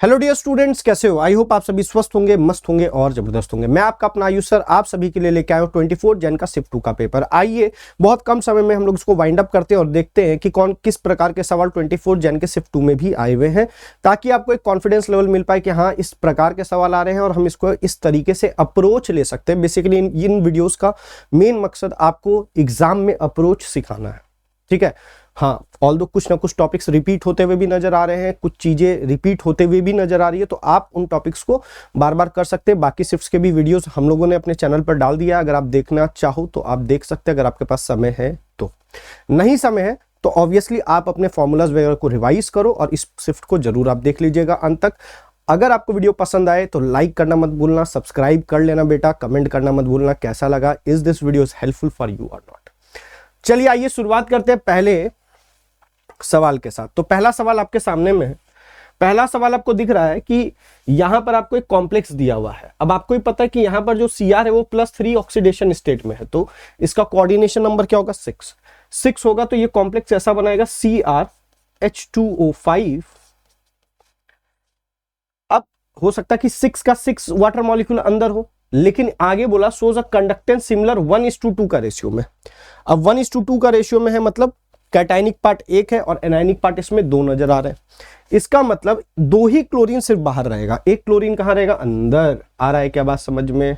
Hello dear students, कैसे हो? I hope आप सभी स्वस्थ होंगे, मस्त होंगे और जबरदस्त होंगे। मैं आपका अपना आयुष सर आप सभी के लिए लेके आया हूं 24 जन का शिफ्ट 2 का पेपर। आइए बहुत कम समय में हम लोग इसको वाइंड अप करते हैं और देखते हैं कि कौन किस प्रकार के सवाल 24 जन के शिफ्ट 2 में भी आए हुए हैं, ताकि आपको एक कॉन्फिडेंस लेवल मिल पाए कि हाँ इस प्रकार के सवाल आ रहे हैं और हम इसको इस तरीके से अप्रोच ले सकते हैं। बेसिकली इन वीडियोज का मेन मकसद आपको एग्जाम में अप्रोच सिखाना है, ठीक है। हाँ, ऑल्दो कुछ ना कुछ टॉपिक्स रिपीट होते हुए भी नजर आ रहे हैं, कुछ चीजें रिपीट होते हुए भी नजर आ रही है, तो आप उन टॉपिक्स को बार बार कर सकते हैं। बाकी शिफ्ट्स के भी वीडियोस हम लोगों ने अपने चैनल पर डाल दिया है, अगर आप देखना चाहो तो आप देख सकते हैं, अगर आपके पास समय है तो। नहीं समय है तो ऑब्वियसली आप अपने फॉर्मूलाज वगैरह को रिवाइज करो और इस शिफ्ट को जरूर आप देख लीजिएगा अंत तक। अगर आपको वीडियो पसंद आए तो लाइक करना मत भूलना, सब्सक्राइब कर लेना बेटा, कमेंट करना मत भूलना कैसा लगा, is this video helpful for you और नॉट। चलिए आइए शुरुआत करते हैं पहले सवाल के साथ। तो पहला सवाल आपके सामने में है। पहला सवाल आपको दिख रहा है कि यहां पर आपको एक कॉम्प्लेक्स दिया हुआ है। अब आपको ही पता है कि यहां पर जो Cr है वो +3 ऑक्सीडेशन स्टेट में है, तो इसका कोऑर्डिनेशन नंबर क्या होगा? 6 होगा। तो ये कॉम्प्लेक्स ऐसा बनाएगा CrH2O5। अब हो सकता है कि 6 का 6 वाटर मॉलिक्यूल अंदर हो, लेकिन आगे बोला सोज अ कंडक्टेंस सिमिलर 1:2 का रेशियो में। अब 1:2 का रेशियो में है, मतलब कैटाइनिक पार्ट 1 है और एनायनिक पार्ट इसमें 2 नजर आ रहे हैं। इसका मतलब 2 ही क्लोरीन सिर्फ बाहर रहेगा, एक क्लोरीन कहां रहेगा? अंदर। आ रहा है क्या बात समझ में?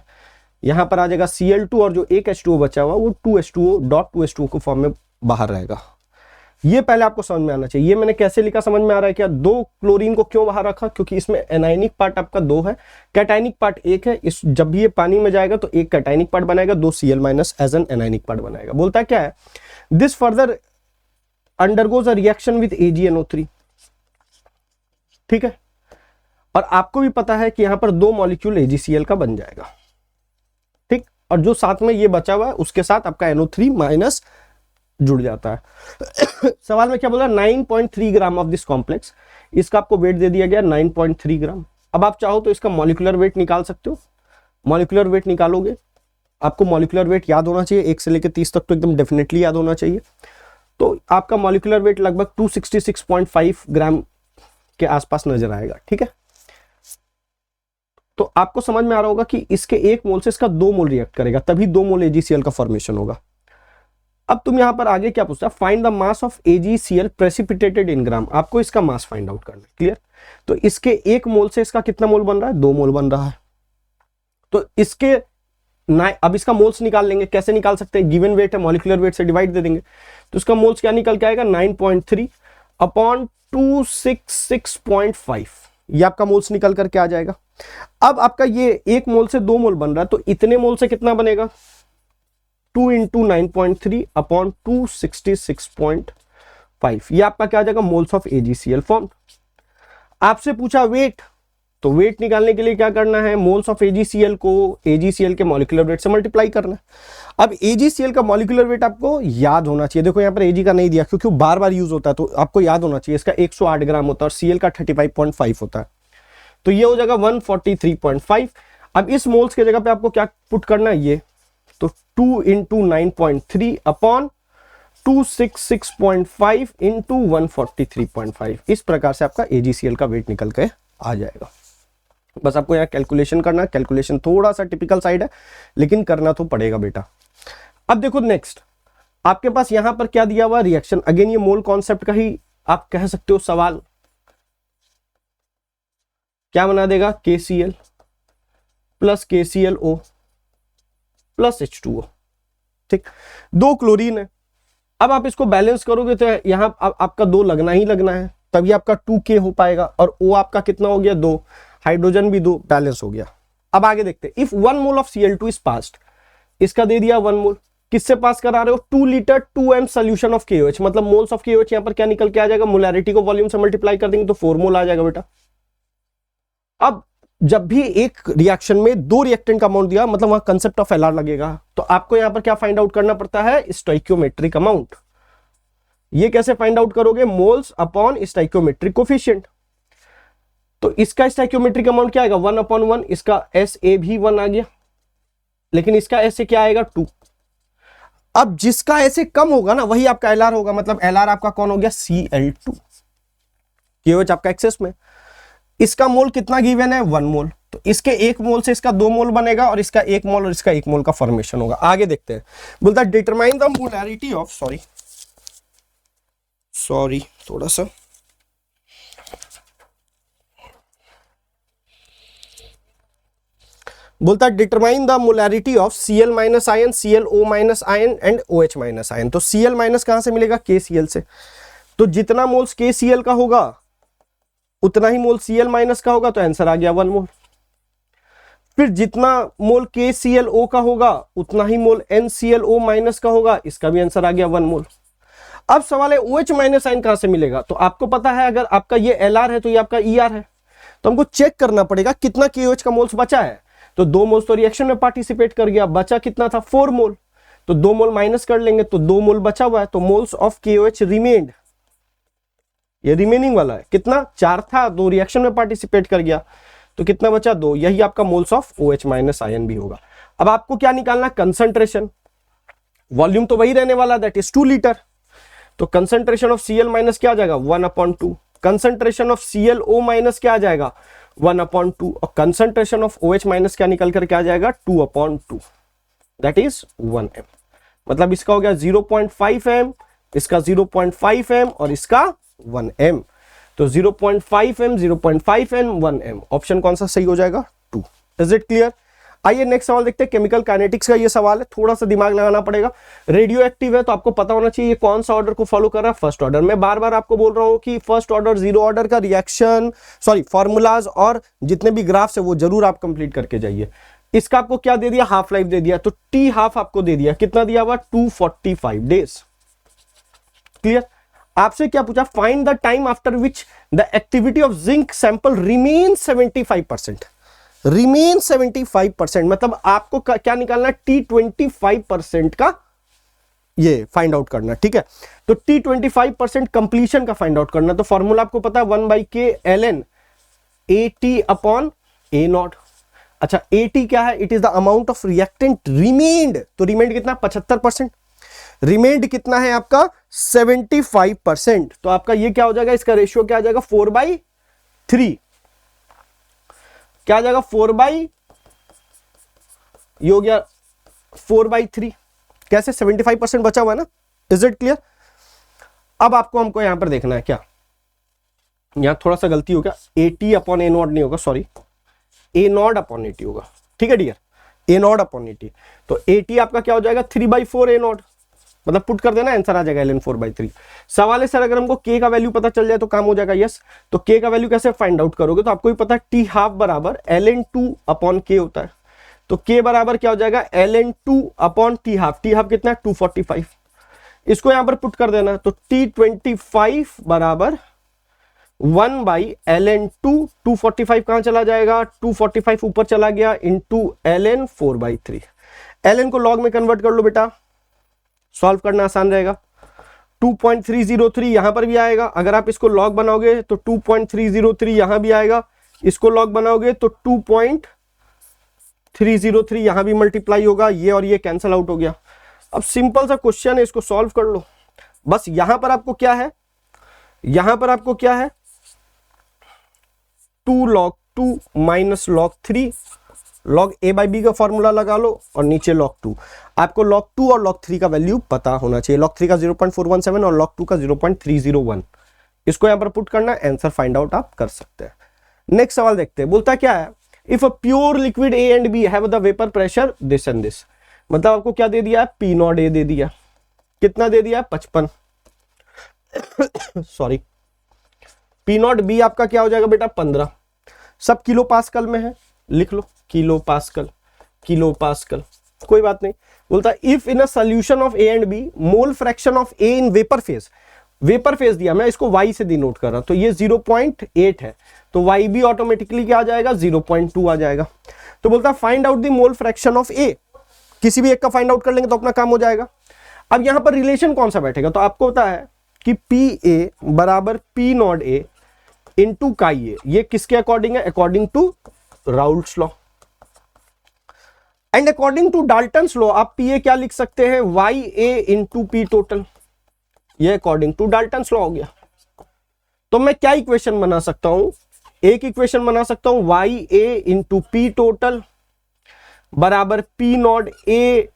यहां पर आ जाएगा Cl2 और जो एक H2O बचा हुआ वो 2H2O को फॉर्म में बाहर रहेगा। ये पहले आपको समझ में आना चाहिए। ये मैंने कैसे लिखा समझ में आ रहा है क्या? 2 क्लोरीन को क्यों बाहर रखा? क्योंकि इसमें एनायनिक पार्ट आपका 2 है, कैटाइनिक पार्ट 1 है। इस जब भी ये पानी में जाएगा तो एक कैटाइनिक पार्ट बनाएगा, 2 Cl- as an anionic part बनाएगा। बोलता है क्या है? This further undergoes a reaction with AgNO3, ठीक है। और आपको भी पता है कि यहां पर 2 मॉलिक्यूल AgCl का बन जाएगा, ठीक। और जो साथ में ये बचा हुआ है उसके साथ आपका NO3- जुड़ जाता है। सवाल में क्या बोला? 9.3 ग्राम ऑफ दिस कॉम्प्लेक्स। इसका आपको वेट दे दिया गया 9.3 ग्राम। अब आप चाहो तो इसका मॉलिक्यूलर वेट निकाल सकते हो। मॉलिक्यूलर वेट निकालोगे, आपको मॉलिक्यूलर वेट याद होना चाहिए, 1 से लेकर 30 तक तो एकदम डेफिनेटली याद होना चाहिए। तो आपका मॉलिक्यूलर वेट लगभग 266.5 ग्राम के आसपास नजर आएगा, ठीक है। तो आपको समझ में आ रहा होगा कि इसके 1 मोल से इसका 2 मोल रिएक्ट करेगा, तभी 2 मोल AgCl का फॉर्मेशन होगा। अब तुम यहां पर आगे क्या पूछता है? Find the mass of AgCl precipitated in gram. आपको इसका मास फाइंड आउट करना है, क्लियर। तो इसके 1 मोल से इसका कितना मोल बन रहा है? 2 मोल बन रहा है। तो इसके अब इसका मोल्स निकाल लेंगे। कैसे निकाल सकते हैं? गिवन वेट है, मॉलिक्यूलर वेट से डिवाइड दे देंगे, तो इसका मोल्स क्या निकल के आएगा? 9.3 अपॉन 266.5। ये आपका मोल्स निकल करके आ जाएगा। अब आपका ये 1 मोल से 2 मोल बन रहा है, तो इतने मोल से कितना बनेगा? 2 × 9.3 अपॉन 266.5। ये आपका क्या आ जाएगा? Moles of AgCl form. आपसे पूछा वेट, तो वेट निकालने के लिए क्या करना है? मोल्स ऑफ AgCl को AgCl के मॉलिक्यूलर वेट से मल्टीप्लाई करना है। अब AgCl का मॉलिक्यूलर वेट आपको याद होना चाहिए। देखो यहाँ पर Ag का नहीं दिया क्योंकि वो बार बार यूज होता है, तो आपको याद होना चाहिए। इसका 108 ग्राम होता है और Cl का 35.5 होता है, तो ये हो जाएगा 143.5। अब इस मोल्स के जगह पे आपको क्या पुट करना है? ये तो 2 × 9.3 अपॉन 266.5 × 143.5। इस प्रकार से आपका AgCl का वेट निकल के आ जाएगा। बस आपको यहाँ कैलकुलेशन करना है। कैलकुलेशन थोड़ा सा टिपिकल साइड है, लेकिन करना तो पड़ेगा बेटा। अब देखो नेक्स्ट, आपके पास यहां पर क्या दिया हुआ? रिएक्शन। अगेन ये मोल कॉन्सेप्ट का ही आप कह सकते हो सवाल। क्या बना देगा? KCl + KClO + H2O, ठीक। 2 क्लोरीन है। अब आप इसको बैलेंस करोगे तो यहां आपका 2 लगना ही लगना है, तभी आपका 2K हो पाएगा। और O आपका कितना हो गया? 2। हाइड्रोजन भी 2, बैलेंस हो गया। अब आगे देखते हैं। If 1 mole of Cl2 is passed, इसका दे दिया 1 मोल। किससे पास करा रहे हो? 2 litre 2m solution of KOH, मतलब मोल्स ऑफ KOH यहां पर क्या निकल के आ जाएगा? मोलैरिटी को वॉल्यूम से मल्टीप्लाई कर देंगे तो 4 मोल आ जाएगा बेटा। अब जब भी एक रिएक्शन में 2 रिएक्टेंट का अमाउंट दिया, मतलब वहां कंसेप्ट ऑफ LR लगेगा, तो आपको यहां पर क्या फाइंड आउट करना पड़ता है? Stoichiometric amount. ये कैसे फाइंड आउट करोगे? Moles upon stoichiometric coefficient. तो इसका स्टोइकियोमेट्रिक अमाउंट क्या आएगा? 1/1। इसका SA भी 1 आ गया, लेकिन इसका SA क्या आएगा? 2। अब जिसका SA कम होगा ना वही आपका LR होगा, मतलब LR आपका कौन हो गया? Cl2। KOH आपका एक्सेस में। इसका मोल कितना गिवन है 1 मोल, तो इसके 1 मोल से इसका 2 मोल बनेगा और इसका 1 मोल और इसका 1 मोल का फॉर्मेशन होगा। आगे देखते हैं, बोलता है determine the molarity of sorry थोड़ा सा बोलता है determine the molarity of Cl minus ion, ClO minus ion and OH minus ion. तो Cl माइनस कहां से मिलेगा, KCl से। तो जितना मोल्स KCl का होगा उतना ही मोल Cl माइनस का होगा, तो आंसर आ गया 1 मोल। फिर जितना मोल KClO का होगा उतना ही मोल NClO माइनस का होगा, इसका भी आंसर आ गया 1 मोल। अब सवाल है OH माइनस आयन कहां से मिलेगा, तो आपको पता है अगर आपका ये Lr है तो ये आपका Er है, तो हमको चेक करना पड़ेगा कितना KOH का मोल्स बचा है। तो 2 मोल्स तो रिएक्शन में पार्टिसिपेट कर गया, बचा कितना था 4 मोल, तो 2 मोल माइनस कर लेंगे तो 2 मोल बचा हुआ है, तो मोल्स ऑफ KOH रिमेन्ड, ये रिमेनिंग वाला है कितना 4 था, 2 रिएक्शन में पार्टिसिपेट कर गया तो कितना बचा 2, यही आपका moles of OH minus ion भी होगा। अब आपको क्या निकालना, कंसंट्रेशन, वॉल्यूम तो वही रहने वाला दैट इज 2 लीटर, तो कंसंट्रेशन ऑफ Cl माइनस क्या आ जाएगा 1/2, कंसंट्रेशन ऑफ ClO माइनस क्या आ जाएगा 1/2, और कंसंट्रेशन ऑफ OH माइनस क्या निकल कर क्या आ जाएगा 2/2, दैट इज 1m। मतलब इसका हो गया 0.5m, इसका 0.5m और इसका 1m, तो 0.5m 0.5m 1m, ऑप्शन कौन सा सही हो जाएगा 2। Is it clear? आइए नेक्स्ट सवाल देखते हैं, केमिकल काइनेटिक्स का ये सवाल है, थोड़ा सा दिमाग लगाना पड़ेगा। रेडियो एक्टिव है तो आपको पता होना चाहिए ये कौन सा ऑर्डर को फॉलो कर रहा है, फर्स्ट ऑर्डर। मैं बार बार आपको बोल रहा हूं कि फर्स्ट ऑर्डर जीरो ऑर्डर का रिएक्शन फॉर्मूलाज और जितने भी ग्राफ्स है वो जरूर आप कंप्लीट करके जाइए। इसका आपको क्या दे दिया, हाफ लाइफ दे दिया, तो टी हाफ आपको दे दिया, कितना दिया हुआ 245 डेज। क्लियर? आपसे क्या पूछा, find the time after which the activity of zinc sample remain 75%, remain 75%, मतलब आपको क्या निकालना, T25% का ये फाइंड आउट करना, ठीक है। तो T25% कंप्लीशन का फाइंड आउट करना, तो फॉर्मूला आपको पता है 1/k ln AT/A0। अच्छा AT क्या है, it is the amount of reactant remained, तो रिमेन्ड कितना 75%, रिमेन्ड कितना है आपका 75%, तो आपका ये क्या हो जाएगा, इसका रेशियो क्या आ जाएगा 4/3, क्या आ जाएगा 4/, ये हो गया 4/3, कैसे 75% बचा हुआ है ना। Is it clear? अब आपको हमको यहां पर देखना है क्या, यहां थोड़ा सा गलती हो गया, AT/A0 नहीं होगा, सॉरी A0/AT होगा, ठीक है डियर, A0/AT। तो AT आपका क्या हो जाएगा 3/4 A0, मतलब पुट कर देना आंसर आ जाएगा ln 4/3। सवाल है सर अगर हमको k का वैल्यू पता चल जाए तो काम हो जाएगा, यस। तो k का वैल्यू कैसे फाइंड आउट करोगे, तो आपको भी पता है t हाफ बराबर ln 2/k होता है, तो k बराबर क्या हो जाएगा ln 2/t half, t half कितना है 245, इसको यहां पर पुट कर देना, तो T25 बराबर 1/ln 245 कहां चला जाएगा, 245 ऊपर चला गया इंटू ln 4/3। ln को लॉग में कन्वर्ट कर लो बेटा, सॉल्व करना आसान रहेगा। 2.303 यहां पर भी आएगा, अगर आप इसको लॉग बनाओगे तो 2.303 यहां भी आएगा, इसको लॉग बनाओगे तो 2.303 यहां भी मल्टीप्लाई होगा, ये और ये कैंसिल आउट हो गया। अब सिंपल सा क्वेश्चन है, इसको सॉल्व कर लो। बस यहां पर आपको क्या है, यहां पर आपको क्या है 2 log 2 minus log 3, log a/b का फॉर्मूला लगा लो और नीचे log 2। आपको log 2 और log 3 का वैल्यू पता होना चाहिए, log 3 का 0.417 और log 2 का 0.301, इसको यहां पर पुट करना, आंसर फाइंड आउट आप कर सकते हैं। नेक्स्ट सवाल देखते हैं, बोलता क्या है, if a pure liquid A and B have the vapour pressure this and this, मतलब आपको क्या दे दिया है P0A दे दिया, कितना दे दिया 55 सॉरी, P0B आपका क्या हो जाएगा बेटा 15, सब किलो पास्कल में है, लिख लो किलो पास्कल, किलो पास्कल, कोई बात नहीं। बोलता है if in a solution of A and B mole fraction of A in vapour phase, vapour phase दिया, मैं इसको Y से डिनोट कर रहा हूं, तो ये 0.8 है, तो YB ऑटोमेटिकली क्या आ जाएगा 0.2 आ जाएगा। तो बोलता है find out the mole fraction of A, किसी भी एक का फाइंड आउट कर लेंगे तो अपना काम हो जाएगा। अब यहां पर रिलेशन कौन सा बैठेगा, तो आपको पता है कि PA बराबर P0A इंटू काई ए, ये किसके अकॉर्डिंग है, according to Raoult's law and according to Dalton's law आप पीए क्या लिख सकते हैं YA इंटू पी टोटल, ये अकॉर्डिंग टू डाल्टन्स लॉ हो गया। तो मैं क्या इक्वेशन बना सकता हूं, एक इक्वेशन बना सकता हूं वाई ए इंटू पी टोटल बराबर पी नॉट ए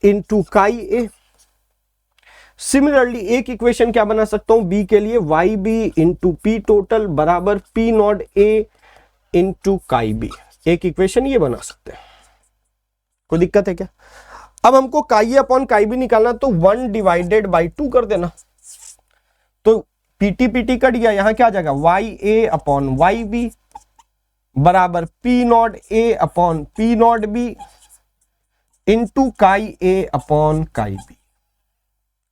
इंटू काई ए। सिमिलरली एक इक्वेशन क्या बना सकता हूं बी के लिए, Y B into P total बराबर P not A into chi B. एक इक्वेशन ये बना सकते हैं, कोई दिक्कत है क्या? अब हमको काई ए अपॉन काई बी निकालना, तो 1 डिवाइडेड बाई 2 कर देना, तो पीटी पीटी कट गया, यहां क्या आ जाएगा वाई ए अपॉन वाई बी बराबर P not A upon P not be into काई ए अपॉन काई बी।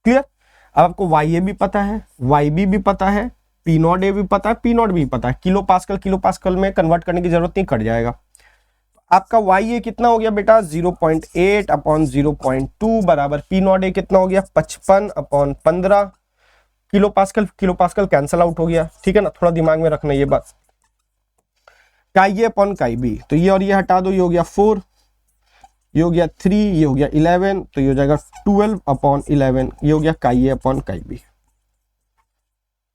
क्लियर? अब आपको वाई ए भी पता है, वाई बी भी पता है, पी नॉट ए भी पता है, पी नॉट भी पता है, किलो पास्कल में कन्वर्ट करने की जरूरत नहीं, कट जाएगा। आपका वाई ए कितना हो गया बेटा 0.8 अपॉन 0.2 बराबर पी नॉट ए कितना हो गया 55 upon 15 kilo pascal cancel out हो गया, ठीक है ना, थोड़ा दिमाग में रखना ये बात। काई ए अपॉन काई बी, तो ये और ये हटा दो, ये हो गया 4, ये हो गया 3, ये हो गया 11, तो ये हो जाएगा 12 अपॉन 11, ये हो गया काई ए अपॉन काई बी।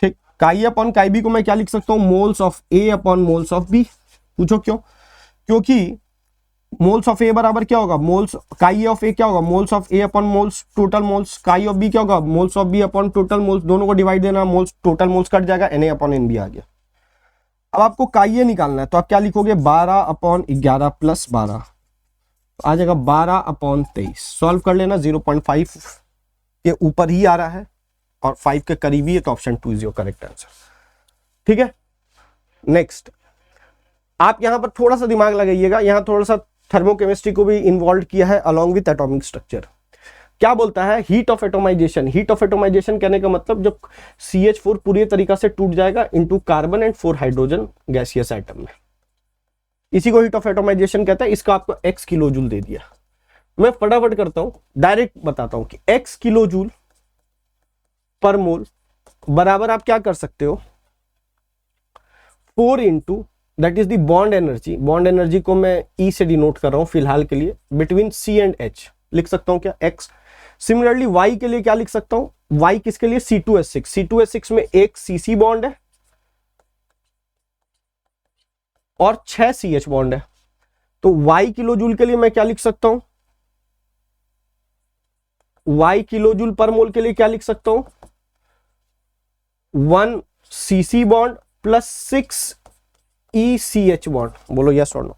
ठीक, काई ए अपॉन काई बी को मैं क्या लिख सकता हूं, moles of A upon moles of B. पूछो क्यों? क्योंकि मोल्स ऑफ ए बराबर क्या होगा, मोल्स काई ए ऑफ ए क्या होगा, moles of A upon moles total moles, chi of B क्या होगा, moles of B upon total moles, दोनों को डिवाइड देना, मोल्स टोटल मोल्स कट जाएगा, Na अपॉन Nb आ गया। अब आपको काई ए निकालना है, तो आप क्या लिखोगे 12 अपॉन 11 प्लस 12, तो आ जाएगा 12 अपॉन 23। सॉल्व कर लेना, 0.5 के ऊपर ही आ रहा है और 5 के करीब ही है, तो option 2 is your correct answer. ठीक है, नेक्स्ट आप यहां पर थोड़ा सा दिमाग लगाइएगा, यहां थोड़ा सा थर्मोकेमिस्ट्री को भी इन्वॉल्व किया है अलॉन्ग विथ एटॉमिक स्ट्रक्चर। क्या बोलता है, heat of atomization. Heat of atomization कहने का मतलब जब CH4 पूरी तरीका से टूट जाएगा into carbon and 4 hydrogen gaseous atom में, इसी को हीट ऑफ एटोमाइजेशन कहता है। इसका आपको x किलो जूल दे दिया, मैं फटाफट करता हूं, डायरेक्ट बताता हूं कि x किलो जूल पर मोल बराबर आप क्या कर सकते हो 4 into that is the bond energy. Bond energy को मैं E से डिनोट कर रहा हूं फिलहाल के लिए, बिटवीन C एंड H लिख सकता हूं क्या x। सिमिलरली y के लिए क्या लिख सकता हूं, y किसके लिए C2H6, C2H6 में एक CC बॉन्ड है और 6 CH बॉन्ड है, तो y किलो जूल के लिए मैं क्या लिख सकता हूं, y किलो जूल पर मोल के लिए क्या लिख सकता हूं 1 CC bond plus 6 ECH bond. बोलो यस और नो,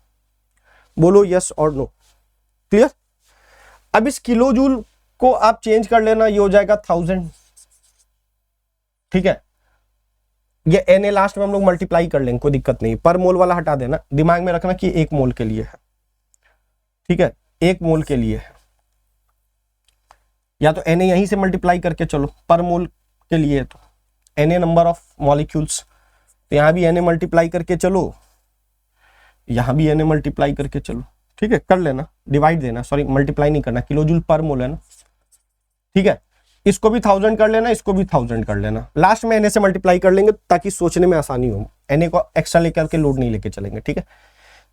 बोलो यस और नो। क्लियर? अब इस किलो जूल को आप चेंज कर लेना, ये हो जाएगा 1000। ठीक है, ये Na लास्ट में हम लोग मल्टीप्लाई कर लेंगे, कोई दिक्कत नहीं, पर मोल वाला हटा देना, दिमाग में रखना कि 1 मोल के लिए है। ठीक है, 1 मोल के लिए है, या तो Na यहीं से मल्टीप्लाई करके चलो, पर मोल के लिए तो Na नंबर ऑफ मॉलिक्यूल्स, तो यहां भी Na मल्टीप्लाई करके चलो, यहां भी Na मल्टीप्लाई करके चलो। ठीक है, कर लेना, डिवाइड देना, सॉरी मल्टीप्लाई नहीं करना, किलो जूल पर मोल है ना। ठीक है, इसको भी 1000 कर लेना, इसको भी 1000 कर लेना, लास्ट में Na से मल्टीप्लाई कर लेंगे ताकि सोचने में आसानी हो, Na को एक्स्ट्रा लेकर के लोड नहीं लेके चलेंगे। ठीक है,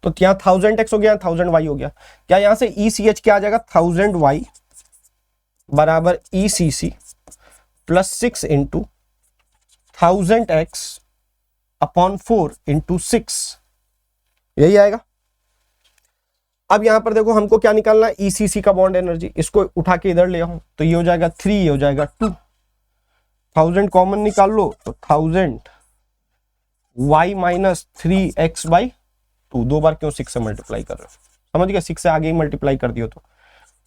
तो यहाँ 1000x हो गया, 1000y हो गया, क्या यहाँ से ECH क्या आ जाएगा 1000y बराबर ECC plus 6 into 1000x upon 4 into 6, यही आएगा। अब यहां पर देखो हमको क्या निकालना है, ECC का बॉन्ड एनर्जी, इसको उठा के इधर ले आऊं, तो ये हो जाएगा 3, ये हो जाएगा 2, 1000 कॉमन निकाल लो, तो 1000 y माइनस 3x बाई 2, 2 बार क्यों 6 से मल्टीप्लाई कर रहे हो, समझ गया, 6 से आगे ही मल्टीप्लाई कर दियो तो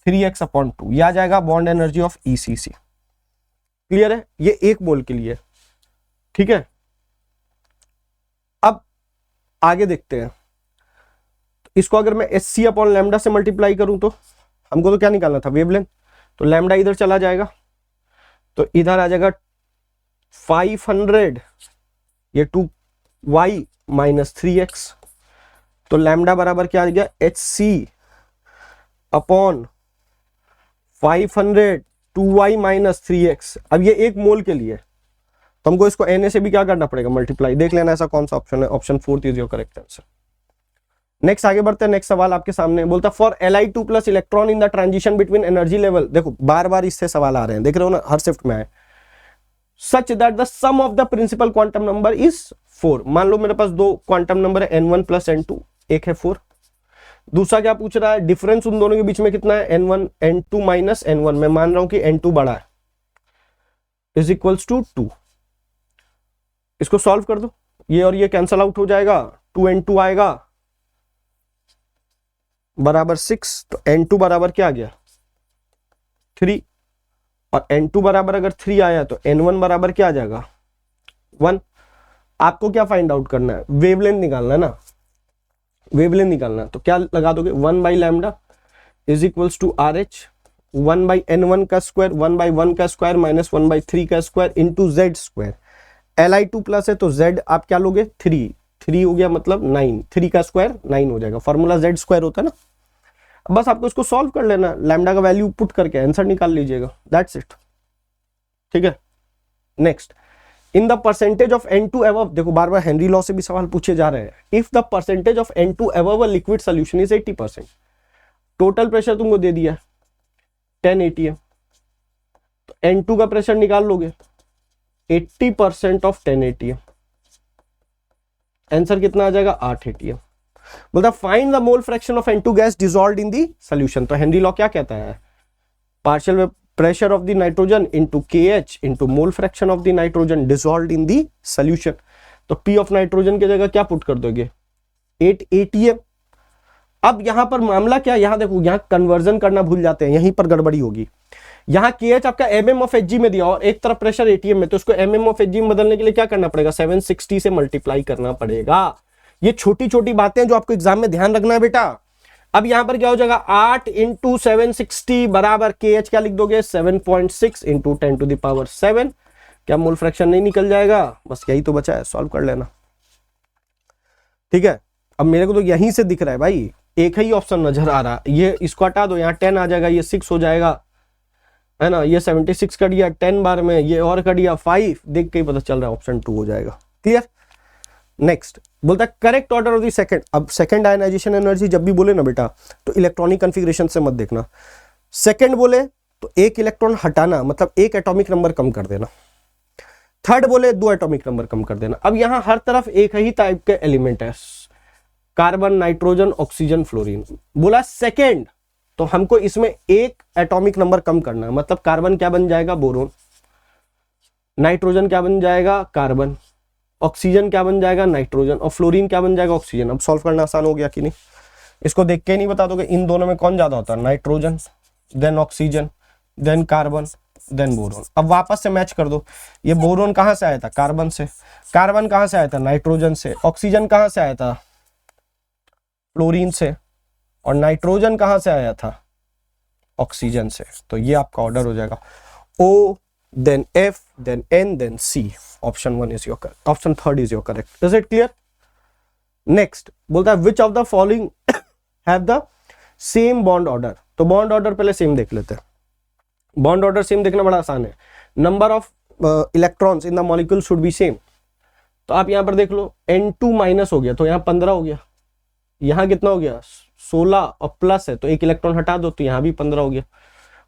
3x अपॉन 2, यह आ जाएगा bond energy of ECC। Clear है, ये 1 मोल के लिए। ठीक है, अब आगे देखते हैं, इसको अगर मैं SC अपॉन लैम्डा से मल्टीप्लाई करूं तो हमको तो क्या निकालना था, वेवलेंथ, तो लैम्डा इधर चला जाएगा, तो इधर आ जाएगा 500, ये 2y माइनस 3x, तो लैम्डा बराबर क्या आ गया HC upon 500 2y minus 3x। अब ये 1 मोल के लिए, तो हमको इसको Na से भी क्या करना पड़ेगा, मल्टीप्लाई। देख लेना ऐसा कौन सा ऑप्शन है, option 4 is your correct answer. Next आगे बढ़ते हैं, नेक्स्ट सवाल आपके सामने बोलता है for Li2 plus electron in the transition between energy level. देखो बार बार इससे सवाल आ रहे हैं, देख रहे हो ना, हर शिफ्ट में आए। Such that the sum of the principal quantum number is 4। मान लो मेरे पास दो क्वांटम नंबर है n1 प्लस n2, एक है 4। दूसरा क्या पूछ रहा है, डिफरेंस उन दोनों के बीच में कितना है, n1 n2 माइनस n1। मैं मान रहा हूं कि n2 बड़ा है, इज इक्वल्स टू 2। इसको सॉल्व कर दो, ये और ये कैंसल आउट हो जाएगा, 2n2 आएगा बराबर 6। तो n2 बराबर क्या आ गया, 3। और n2 बराबर अगर 3 आया तो n1 बराबर क्या आ जाएगा, 1। आपको क्या फाइंड आउट करना है, वेवलेंथ निकालना है ना, वेवलेंथ निकालना है। तो क्या लगा दोगे, 1 by lambda is equals to R H, 1 by n1 का स्क्वायर, 1 बाई 1 का स्क्वायर माइनस 1 बाई 3 का square into Z square. Li2 plus है तो z आप क्या लोगे, 3 हो गया, मतलब 9, 3 का स्क्वायर 9 हो जाएगा। फॉर्मूला जेड स्क्वायर होता है ना। बस आपको इसको सॉल्व कर लेना, लैम्डा का वैल्यू पुट करके आंसर निकाल लीजिएगा, दैट्स इट। ठीक है, next, in the percentage of N2 above, देखो बार बार हेनरी लॉ से भी सवाल पूछे जा रहे हैं। If the percentage of N2 above a liquid solution is 80%, total pressure तुमको दे दिया 10 atm, तो N2 का प्रेशर निकाल लोगे 80% ऑफ 10 atm, आंसर कितना आ जाएगा, 8 atm। बोलता find the mole fraction of N2 gas dissolved in the solution. तो हेनरी लॉ क्या कहता है, partial pressure of the nitrogen into KH into mole fraction of the nitrogen dissolved in the solution. तो P of nitrogen की जगह क्या put कर दोगे, 8 atm। अब यहां पर मामला क्या, यहां देखो, यहां कन्वर्जन करना भूल जाते हैं, यहीं पर गड़बड़ी होगी। यहां KH आपका mm ऑफ Hg में दिया और एक तरफ प्रेशर ATM में, तो इसको mm ऑफ Hg में बदलने के लिए क्या करना पड़ेगा, 760 से मल्टीप्लाई करना पड़ेगा। ये छोटी छोटी बातें जो आपको एग्जाम में ध्यान रखना है बेटा। अब यहां पर क्या हो जाएगा, 8 इंटू 760 बराबर KH क्या लिख दोगे, 7.6 इंटू 10 टू द पावर 7। क्या मोल फ्रैक्शन नहीं निकल जाएगा, बस यही तो बचा है, सॉल्व कर लेना। ठीक है, अब मेरे को तो यहीं से दिख रहा है भाई, एक ही ऑप्शन नजर आ रहा है, ये इसको हटा दो, यहाँ 10 आ जाएगा, ये 6 हो जाएगा, है ना। ये 76 कट गया 10 बार में, ये और कट गया 5, देख के ही पता चल रहा है ऑप्शन 2 हो जाएगा। क्लियर। नेक्स्ट बोलता है correct order of the second. अब सेकंड आयनाइजेशन एनर्जी जब भी बोले ना बेटा, तो इलेक्ट्रॉनिक कॉन्फ़िगरेशन से मत देखना। सेकंड बोले तो एक इलेक्ट्रॉन हटाना, मतलब एक एटॉमिक नंबर कम कर देना। थर्ड बोले 2 एटॉमिक नंबर कम कर देना। अब यहां हर तरफ एक ही टाइप के एलिमेंट है, कार्बन, नाइट्रोजन, ऑक्सीजन, फ्लोरीन। बोला सेकेंड तो हमको इसमें एक एटॉमिक नंबर कम करना है, मतलब कार्बन क्या बन जाएगा, बोरोन। नाइट्रोजन क्या बन जाएगा, कार्बन। ऑक्सीजन क्या बन जाएगा, नाइट्रोजन। और फ्लोरीन क्या बन जाएगा, ऑक्सीजन। अब सॉल्व करना आसान हो गया कि नहीं, इसको देख के नहीं बता दोगे इन दोनों में कौन ज्यादा होता है, nitrogen, then oxygen, then carbon, then boron. अब वापस से मैच कर दो, ये बोरोन कहां से आया था, कार्बन से। कार्बन कहां से आया था, नाइट्रोजन से। ऑक्सीजन कहां से आया था, फ्लोरीन से। और नाइट्रोजन कहां से आया था, ऑक्सीजन से। तो ये आपका ऑर्डर हो जाएगा, O, then F, then N, then C. Option 1 is your correct. Option 3rd is your correct. Is it clear? Next बोलता है which of the following have the same bond order। तो bond order पहले same देख लेते हैं। bond order same देखना बड़ा आसान है। number of electrons in the molecule should be same। तो आप यहां पर देख लो, N2 माइनस हो गया तो यहाँ 15 हो गया, यहाँ कितना हो गया 16, और प्लस है तो एक इलेक्ट्रॉन हटा दो तो यहाँ भी 15 हो गया।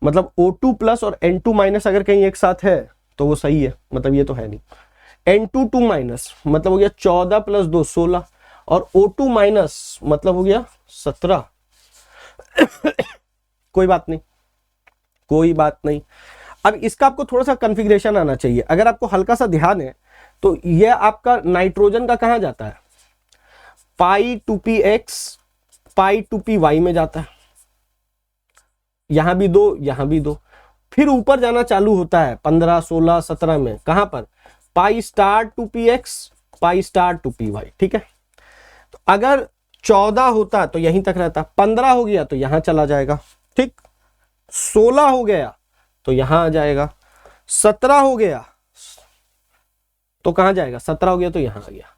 मतलब O2 प्लस और N2 माइनस अगर कहीं एक साथ है तो वो सही है, मतलब ये तो है नहीं। N2 2 माइनस मतलब हो गया 14 प्लस 2 16, और O2 माइनस मतलब हो गया 17। कोई बात नहीं, कोई बात नहीं। अब इसका आपको थोड़ा सा कॉन्फ़िगरेशन आना चाहिए। अगर आपको हल्का सा ध्यान है तो ये आपका नाइट्रोजन का कहां जाता है, पाई 2px पाई 2py में जाता है। यहां भी 2, यहां भी 2, फिर ऊपर जाना चालू होता है 15 16 17 में, कहां पर, pi star 2px pi star 2py। ठीक है, तो अगर 14 होता तो यहीं तक रहता, 15 हो गया तो यहां चला जाएगा, ठीक, 16 हो गया तो यहां आ जाएगा, 17 हो गया तो कहां जाएगा, 17 हो गया तो यहां आ गया।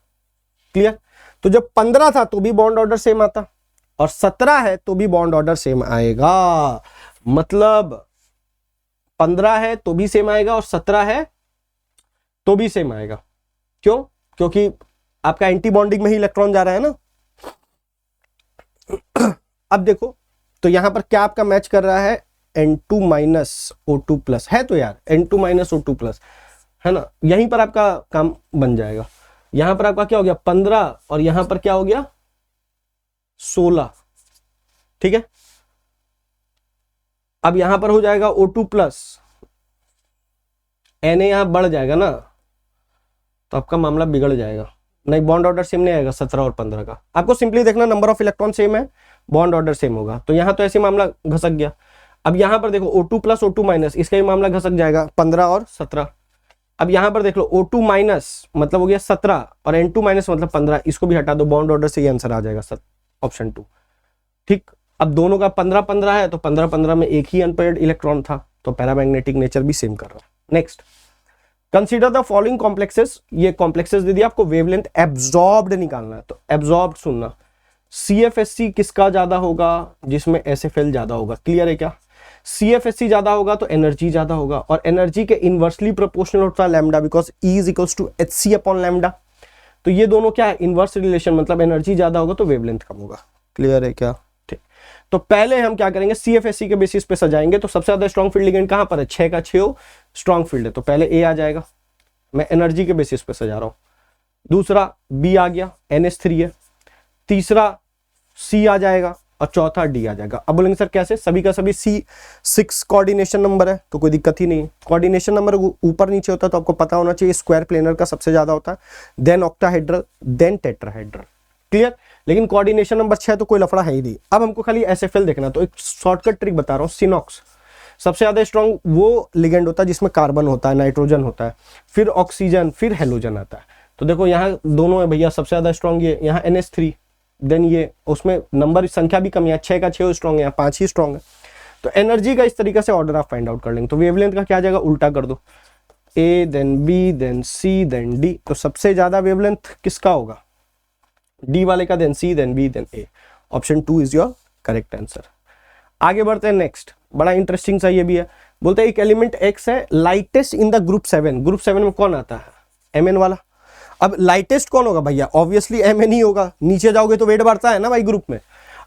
क्लियर। तो जब 15 था तो भी बॉन्ड ऑर्डर सेम आता, और 17 है तो भी बॉन्ड ऑर्डर सेम आएगा। मतलब 15 है तो भी सेम आएगा और 17 है तो भी सेम आएगा। क्यों, क्योंकि आपका एंटी बॉन्डिंग में ही इलेक्ट्रॉन जा रहा है ना। अब देखो तो यहां पर क्या आपका मैच कर रहा है, N2 माइनस O2 प्लस है, तो यार N2 माइनस O2 प्लस है ना, यहीं पर आपका काम बन जाएगा। यहां पर आपका क्या हो गया 15 और यहां पर क्या हो गया 16, ठीक है। अब यहां पर हो जाएगा O2 प्लस, Na यहां बढ़ जाएगा ना, तो आपका मामला बिगड़ जाएगा। नहीं, बॉन्ड ऑर्डर सेम नहीं आएगा 17 और 15 का। आपको सिंपली देखना नंबर ऑफ इलेक्ट्रॉन सेम है, बॉन्ड ऑर्डर सेम होगा, तो यहां तो ऐसे मामला घसक गया। अब यहां पर देखो O2 प्लस O2 माइनस, इसका ही मामला घसक जाएगा 15 और 17। अब यहां पर देख लो O2 माइनस मतलब हो गया 17 और N2 माइनस मतलब 15, इसको भी हटा दो, बॉन्ड ऑर्डर से ये आंसर आ जाएगा ऑप्शन 2, ठीक। अब दोनों का 15-15 है, तो 15-15 में एक ही अनपेयर्ड इलेक्ट्रॉन था, तो पैरामैग्नेटिक नेचर भी सेम कर रहा है। Next, consider the following complexes, ये कॉम्प्लेक्सेस दे दिया आपको, वेवलेंथ एब्जॉर्ब्ड निकालना है, तो एब्जॉर्ब्ड सुनना, CFSC किसका ज्यादा होगा, जिसमें SFL ज्यादा होगा, क्लियर है क्या। CFSC ज्यादा होगा तो एनर्जी ज्यादा होगा, और एनर्जी के इनवर्सली प्रोपोर्शनल होता है lambda, because E is equals to HC upon lambda. तो ये दोनों क्या है, इनवर्स रिलेशन, मतलब एनर्जी ज्यादा होगा तो वेवलेंथ कम होगा, क्लियर है क्या, ठीक। तो पहले हम क्या करेंगे, CFSC के बेसिस पे सजाएंगे। तो सबसे ज्यादा स्ट्रॉन्ग फील्ड लिगेंड कहां पर है, 6 का 6 स्ट्रॉन्ग फील्ड है, तो पहले A आ जाएगा, मैं एनर्जी के बेसिस पे सजा रहा हूं। दूसरा B आ गया, NH3 है। तीसरा C आ जाएगा और चौथा D आ जाएगा। अब बोलेंगे सर कैसे, सभी का सभी C6 कोऑर्डिनेशन नंबर है, तो कोई दिक्कत ही नहीं। कोऑर्डिनेशन नंबर ऊपर नीचे होता है तो आपको पता होना चाहिए, स्क्वायर प्लेनर का सबसे ज्यादा होता है, then octahedral, then tetrahedral, clear. लेकिन कोऑर्डिनेशन नंबर 6 तो कोई लफड़ा है ही नहीं। अब हमको खाली SFL देखना, तो एक शॉर्टकट ट्रिक बता रहा हूँ, सिनॉक्स सबसे ज्यादा स्ट्रॉन्ग वो लिगेंड होता है जिसमें कार्बन होता है, नाइट्रोजन होता है, फिर ऑक्सीजन, फिर हेलोजन आता है। तो देखो यहाँ दोनों है भैया, सबसे ज्यादा स्ट्रॉन्ग ये, यहाँ NH3, देन ये, उसमें नंबर संख्या भी कम है, 6 का 6 स्ट्रॉन्ग है, 5 ही स्ट्रॉन्ग है। तो एनर्जी का इस तरीके से ऑर्डर आप फाइंड आउट कर लेंगे। तो वेवलेंथ का क्या आ जाएगा, उल्टा कर दो, A then B then C then D। तो सबसे ज्यादा वेवलेंथ किसका होगा, D वाले का, then C then B then A। Option 2 is your correct answer. आगे बढ़ते हैं, नेक्स्ट बड़ा इंटरेस्टिंग सा ये भी है, बोलते हैं एक एलिमेंट X है lightest in the group 7। Group 7 में कौन आता है, Mn वाला। अब लाइटेस्ट कौन होगा भैया, ऑब्वियसली Mn ही होगा, नीचे जाओगे तो वेट बढ़ता है ना भाई ग्रुप में।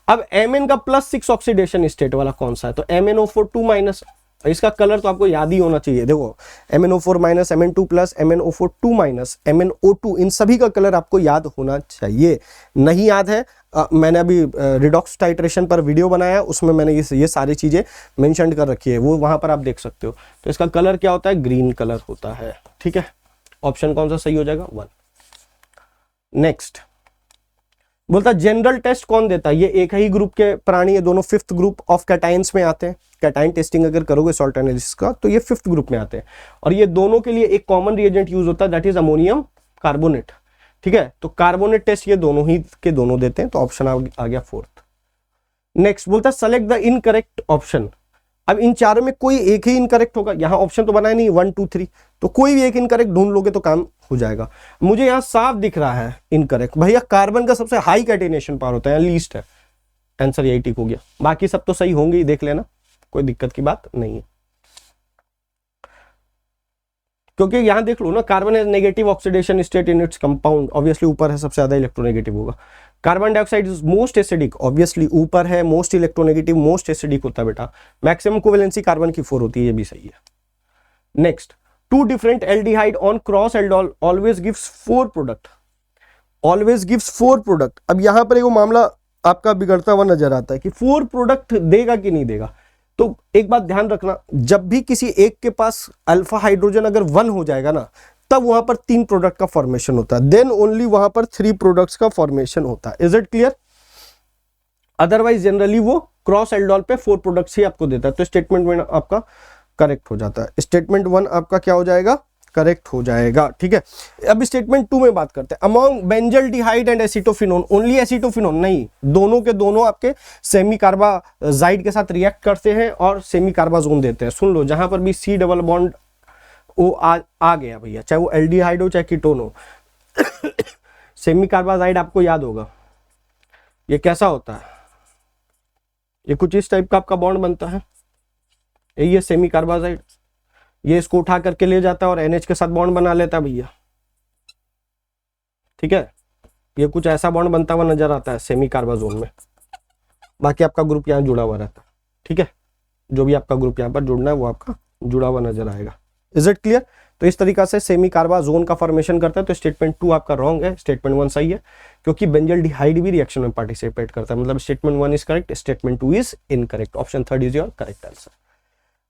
अब Mn का +6 ऑक्सीडेशन स्टेट वाला कौन सा है, तो MnO4 2 माइनस, इसका कलर तो आपको याद ही होना चाहिए। देखो MnO4 minus, Mn2 plus, MnO4 2 minus, MnO2, इन सभी का कलर आपको याद होना चाहिए। नहीं याद है, मैंने अभी रिडॉक्स टाइट्रेशन पर वीडियो बनाया है, उसमें मैंने ये सारी चीजें मेंशन कर रखी है, वो वहां पर आप देख सकते हो। तो इसका कलर क्या होता है, ग्रीन कलर होता है, ठीक है। ऑप्शन कौन सा सही हो जाएगा, 1। नेक्स्ट बोलता है जनरल टेस्ट कौन देता है, ये एक ही ग्रुप के प्राणी है, दोनों 5th ग्रुप ऑफ कैटाइंस में आते हैं। कैटाइन टेस्टिंग अगर करोगे सॉल्ट एनालिसिस का तो ये 5th ग्रुप में आते हैं, और ये दोनों के लिए एक कॉमन रिएजेंट यूज होता है, दैट इज अमोनियम कार्बोनेट, ठीक है। तो कार्बोनेट टेस्ट ये दोनों ही के दोनों देते हैं, तो ऑप्शन आ गया 4th। नेक्स्ट बोलता है सेलेक्ट द इनकरेक्ट ऑप्शन। अब इन चारों में कोई एक ही इनकरेक्ट होगा, यहां ऑप्शन तो बनाया नहीं 1 2 3, तो कोई भी एक इनकरेक्ट ढूंढ लोगे तो काम हो जाएगा। मुझे यहां साफ दिख रहा है इनकरेक्ट, भैया कार्बन का सबसे हाई कैटिनेशन पावर होता है, लीस्ट है, आंसर यही ठीक हो गया। बाकी सब तो सही होंगे ही, देख लेना, कोई दिक्कत की बात नहीं है। क्योंकि यहां देख लो ना, carbon has negative oxidation state in its compound, obviously ऊपर है, सबसे ज्यादा इलेक्ट्रोनेगेटिव होगा। Carbon dioxide is most acidic, obviously ऊपर है, मोस्ट इलेक्ट्रोनेगेटिव, मोस्ट एसिडिक होता है बेटा। मैक्सिमम कोवेलेंसी कार्बन की 4 होती है, ये भी सही है। Next, 2 different aldehyde on cross aldol always gives 4 product, always gives 4 product. अब यहां पर एक मामला आपका बिगड़ता हुआ नजर आता है कि 4 प्रोडक्ट देगा कि नहीं देगा। तो एक बात ध्यान रखना, जब भी किसी एक के पास अल्फा हाइड्रोजन अगर 1 हो जाएगा ना, तब वहां पर 3 प्रोडक्ट का फॉर्मेशन होता है, देन ओनली वहां पर 3 प्रोडक्ट्स का फॉर्मेशन होता है। Is it clear? Otherwise generally वो क्रॉस एल्डोल पे 4 प्रोडक्ट्स ही आपको देता है। तो स्टेटमेंट 1 आपका करेक्ट हो जाता है, स्टेटमेंट 1 आपका क्या हो जाएगा, करेक्ट हो जाएगा, ठीक है। अब स्टेटमेंट 2 में बात करते हैं, among benzaldehyde and acetophenone, only acetophenone नहीं, दोनों के दोनों आपके सेमी कार्बाजाइड के साथ रिएक्ट करते हैं और सेमी कार्बाजोन देते हैं। सुन लो, जहां पर भी C डबल बॉन्ड ओ आ गया भैया, चाहे वो एल्डिहाइड हो चाहे कीटोन हो, सेमी कार्बाजाइड आपको याद होगा ये कैसा होता है, ये कुछ इस टाइप का आपका बॉन्ड बनता है, ये सेमी कार्बाजाइड, ये इसको उठा करके ले जाता है और NH के साथ बॉन्ड बना लेता है भैया, ठीक है। ये कुछ ऐसा बॉन्ड बनता हुआ नजर आता है सेमी कार्बाजोन में, बाकी आपका ग्रुप यहाँ जुड़ा हुआ रहता है, ठीक है। जो भी आपका ग्रुप यहाँ पर जुड़ना है वो आपका जुड़ा हुआ नजर आएगा। Is it clear? तो इस तरीका से सेमी कार्बा जोन का फॉर्मेशन करता है। तो स्टेटमेंट 2 आपका रॉन्ग है, स्टेटमेंट 1 सही है, क्योंकि बेंजल्डिहाइड भी रिएक्शन में पार्टिसिपेट करता है। मतलब statement 1 is correct, statement 2 is incorrect, option 3 is your correct answer.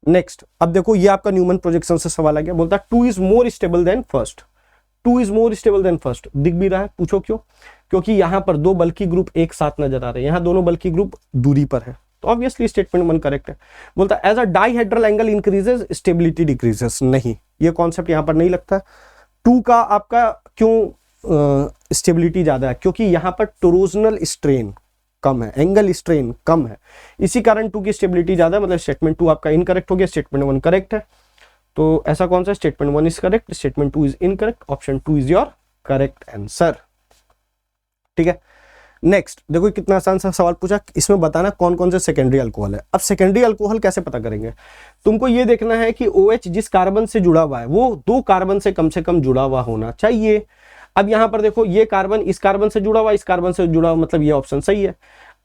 Next, अब देखो ये आपका न्यूमन प्रोजेक्शन से सवाल आ गया, बोलता है 2 is more stable then first. 2 is more stable then first दिख भी रहा है, पूछो क्यों? क्योंकि यहां पर दो बल्कि ग्रुप एक साथ नजर आ रहे हैं, यहां दोनों बल्कि ग्रुप दूरी पर है, तो ऑब्वियसली स्टेटमेंट 1 करेक्ट है। बोलता है as a dihedral angle increases stability decreases, नहीं, ये कॉन्सेप्ट यहां पर नहीं लगता। 2 का आपका क्यों स्टेबिलिटी ज्यादा है? क्योंकि यहां पर टोरोजनल स्ट्रेन कम है, एंगल स्ट्रेन कम है, इसी कारण 2 की स्टेबिलिटी ज्यादा है। मतलब स्टेटमेंट 2 आपका इनकरेक्ट हो गया, स्टेटमेंट 1 करेक्ट है। तो ऐसा कौन सा? Statement 1 is correct, statement 2 is incorrect, option 2 is your correct answer. ठीक है, नेक्स्ट देखो कितना आसान सा सवाल पूछा, इसमें बताना कौन कौन से सेकेंडरी अल्कोहल है। अब सेकेंडरी अल्कोहल कैसे पता करेंगे? तुमको ये देखना है कि OH जिस कार्बन से जुड़ा हुआ है वो 2 कार्बन से कम जुड़ा हुआ होना चाहिए। अब यहां पर देखो ये कार्बन इस कार्बन से जुड़ा हुआ, इस कार्बन से जुड़ा हुआ, मतलब ये ऑप्शन सही है।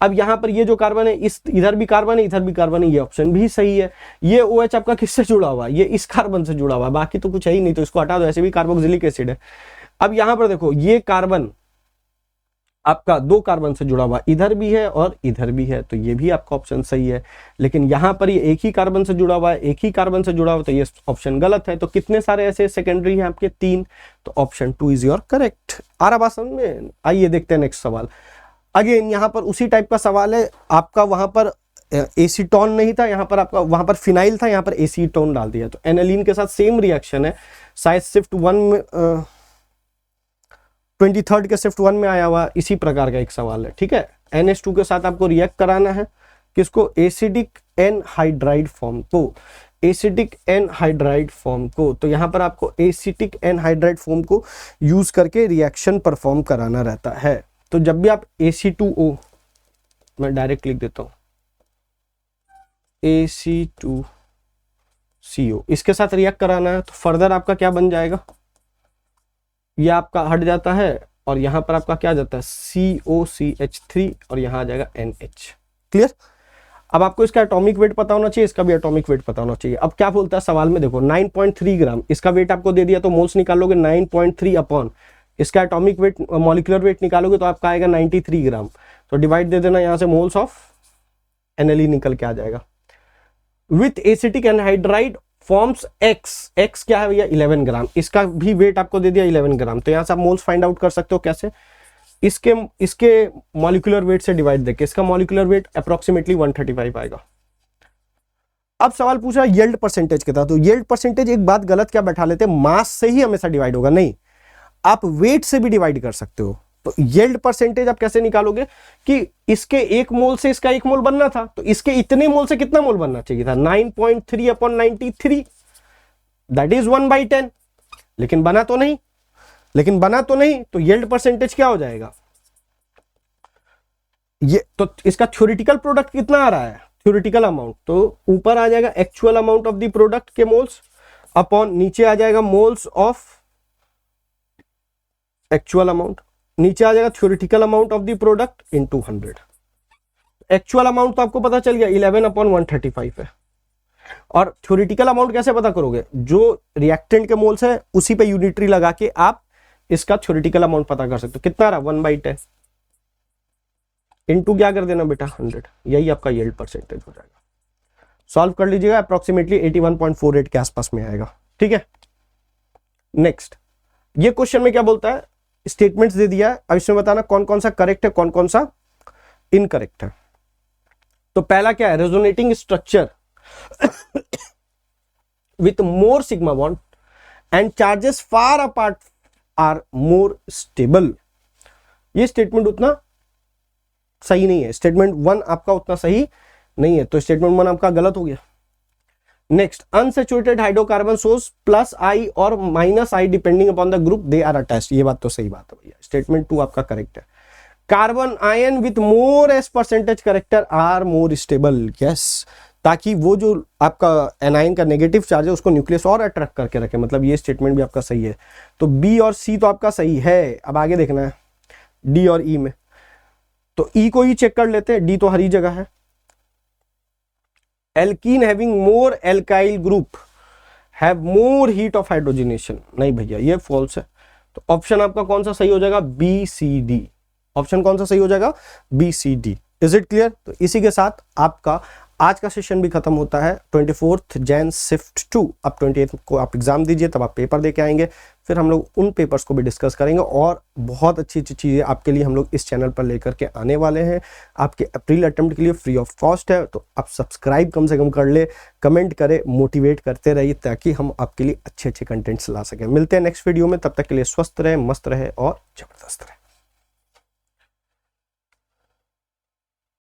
अब यहां पर ये जो कार्बन है, इस इधर भी कार्बन है, इधर भी कार्बन है, ये ऑप्शन भी सही है। ये OH आपका किससे जुड़ा हुआ है? ये इस कार्बन से जुड़ा हुआ है, बाकी तो कुछ है ही नहीं, तो इसको हटा दो, ऐसे भी कार्बोक्सिलिक एसिड है। अब यहां पर देखो ये कार्बन आपका 2 कार्बन से जुड़ा हुआ, इधर भी है और इधर भी है, तो ये भी आपका ऑप्शन सही है। लेकिन यहां पर ये एक ही कार्बन से जुड़ा हुआ है, एक ही कार्बन से जुड़ा हुआ, तो ये ऑप्शन गलत है। तो कितने सारे ऐसे सेकेंडरी हैं आपके? 3, तो ऑप्शन 2 इज योर करेक्ट। आ रहा बात समझ में? आइए देखते हैं नेक्स्ट सवाल। अगेन यहां पर उसी टाइप का सवाल है आपका, वहां पर एसीटोन नहीं था, यहाँ पर आपका वहां पर फिनाइल था, यहाँ पर एसीटोन डाल दिया, तो एनालिन के साथ सेम रिएक्शन है, शायद शिफ्ट 1 में 23rd के शिफ्ट 1 में आया हुआ इसी प्रकार का एक सवाल है। ठीक है, NH2 के साथ आपको रिएक्ट कराना है, किसको? एसिडिक एनहाइड्राइड फॉर्म को, एसिडिक एनहाइड्राइड फॉर्म को। तो यहां पर आपको एसिटिक एनहाइड्राइड फॉर्म को यूज करके रिएक्शन परफॉर्म कराना रहता है। तो जब भी आप AC2O, मैं डायरेक्ट लिख देता हूं AC2CO, इसके साथ रिएक्ट कराना है, तो फर्दर आपका क्या बन जाएगा? ये आपका हट जाता है और यहां पर आपका क्या जाता है? COCH3 और यहां आ जाएगा NH। क्लियर? अब आपको इसका एटॉमिक वेट पता होना चाहिए, इसका भी एटॉमिक वेट पता होना चाहिए। अब क्या बोलता है सवाल में, देखो 9.3 ग्राम इसका वेट आपको दे दिया, तो मोल्स निकालोगे 9.3 अपॉन इसका एटॉमिक वेट, मॉलिक्यूलर वेट निकालोगे तो आपका आएगा 93 ग्राम। तो डिवाइड दे देना, यहां से मोल्स ऑफ एनएलई निकल के आ जाएगा। With acetic anhydride forms X क्या है भैया? 11 ग्राम। इसका भी वेट आपको दे दिया 11 ग्राम, तो यहां से आप मोल्स फाइंड आउट कर सकते हो। कैसे? इसके मॉलिक्यूलर वेट से डिवाइड देके, इसका मॉलिक्यूलर वेट अप्रोक्सीमेटली 135 आएगा। अब सवाल पूछा यील्ड परसेंटेज के था, तो यील्ड परसेंटेज एक बात गलत क्या बैठा लेते हैं, मास से ही हमेशा डिवाइड होगा, नहीं, आप वेट से भी डिवाइड कर सकते हो। तो यील्ड परसेंटेज आप कैसे निकालोगे कि इसके 1 मोल से इसका 1 मोल बनना था, तो इसके इतने मोल से कितना मोल बनना चाहिए था? 9.3 अपॉन 93, दैट इज 1/10। लेकिन बना तो नहीं, तो यील्ड परसेंटेज क्या हो जाएगा? ये तो इसका थ्योरेटिकल प्रोडक्ट कितना आ रहा है? थ्योरेटिकल अमाउंट, तो ऊपर आ जाएगा actual amount of the product के मोल्स अपॉन नीचे आ जाएगा मोल्स ऑफ एक्चुअल अमाउंट, नीचे आ जाएगा theoretical amount of the product into 100। Actual amount तो आपको पता चल गया 11 अपॉन 135 है, और थ्योरेटिकल अमाउंट कैसे पता करोगे? जो रिएक्टेंट के मोल्स है उसी पे यूनिटरी लगा के आप इसका थ्योरेटिकल अमाउंट पता कर सकते हो। कितना रहा? 1/10 इनटू क्या कर देना बेटा? 100। यही आपका यील्ड परसेंटेज हो जाएगा। सॉल्व कर लीजिएगा, अप्रोक्सीमेटली 81.48 के आसपास में आएगा। ठीक है, नेक्स्ट, ये क्वेश्चन में क्या बोलता है? स्टेटमेंट्स दे दिया है, अब इसमें बताना कौन कौन सा करेक्ट है, कौन कौन सा इनकरेक्ट है। तो पहला क्या है? Resonating structure with more sigma bond and charges far apart are more stable. ये स्टेटमेंट उतना सही नहीं है, स्टेटमेंट 1 आपका उतना सही नहीं है, तो स्टेटमेंट 1 आपका गलत हो गया। Next, unsaturated hydrocarbon source +I और -I depending upon the group they are attached. ये बात तो सही बात है भैया, स्टेटमेंट 2 आपका करेक्ट है। Carbanion with more S percentage character are more stable, yes, ताकि वो जो आपका एनायन का नेगेटिव चार्ज है उसको न्यूक्लियस और अट्रैक्ट करके रखे, मतलब ये स्टेटमेंट भी आपका सही है। तो बी और सी तो आपका सही है, अब आगे देखना है डी और ई में। तो ई को ही चेक कर लेते हैं, डी तो हर जगह है। Alkene having more alkyl group have more heat of hydrogenation, नहीं भैया ये फॉल्स है। तो ऑप्शन आपका कौन सा सही हो जाएगा, बी सी डी। ऑप्शन कौन सा सही हो जाएगा, B C D. Is it clear? तो इसी के साथ आपका आज का सेशन भी खत्म होता है। 24 जैन शिफ्ट 2, अब 28 को आप एग्जाम दीजिए, तब आप पेपर दे के आएंगे, फिर हम लोग उन पेपर्स को भी डिस्कस करेंगे और बहुत अच्छी अच्छी चीज़ें आपके लिए हम लोग इस चैनल पर लेकर के आने वाले हैं। आपके अप्रैल अटेम्प्ट के लिए फ्री ऑफ कॉस्ट है, तो आप सब्सक्राइब कम से कम कर ले, कमेंट करें, मोटिवेट करते रहिए ताकि हम आपके लिए अच्छे अच्छे कंटेंट्स ला सकें। मिलते हैं नेक्स्ट वीडियो में, तब तक के लिए स्वस्थ रहे, मस्त रहे और जबरदस्त रहे।